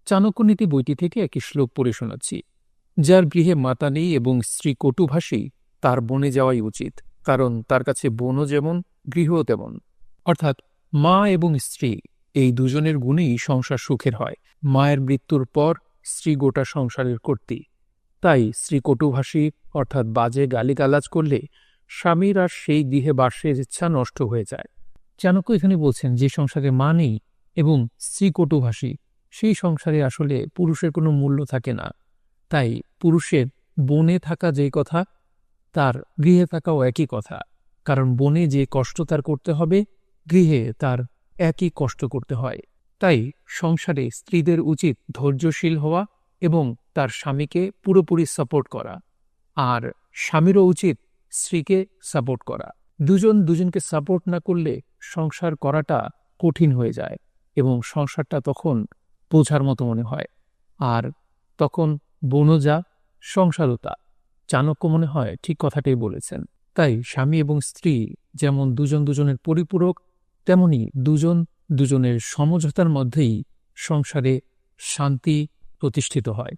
চাণক্যনীতি বইটি থেকে একটি শ্লোক পড়ে শোনাচ্ছি। যার গৃহে মাতা নেই এবং স্ত্রী কটুভাষী, তার বনে যাওয়াই উচিত, কারণ তার কাছে বনও যেমন গৃহও তেমন। অর্থাৎ মা এবং স্ত্রী এই দুজনের গুণেই সংসার সুখের হয়। মায়ের মৃত্যুর পর স্ত্রী গোটা সংসারের কর্ত্রী। তাই স্ত্রী কটুভাষী অর্থাৎ বাজে গালিগালাজ করলে স্বামীর আর সেই গৃহে বাসের ইচ্ছা নষ্ট হয়ে যায়। চাণক্য এখানে বলছেন যে সংসারে মা নেই এবং স্ত্রী কটুভাষী, সেই সংসারে আসলে পুরুষের কোনো মূল্য থাকে না। তাই পুরুষের বনে থাকা যে কথা, তার গৃহে থাকাও একই কথা, কারণ বনে যে কষ্ট তার করতে হবে, গৃহে তার একই কষ্ট করতে হয়। তাই সংসারে স্ত্রীদের উচিত ধৈর্যশীল হওয়া এবং তার স্বামীকে পুরোপুরি সাপোর্ট করা, আর স্বামীরও উচিত স্ত্রীকে সাপোর্ট করা। দুজন দুজনকে সাপোর্ট না করলে সংসার করাটা কঠিন হয়ে যায় এবং সংসারটা তখন বোঝার মতো মনে হয়, আর তখন বনও যা সংসারও তা। চাণক্য মনে হয় ঠিক কথাটাই বলেছেন। তাই স্বামী এবং স্ত্রী যেমন দুজন দুজনের পরিপূরক, তেমনি দুজন দুজনের সমঝোতার মধ্যেই সংসারে শান্তি প্রতিষ্ঠিত হয়।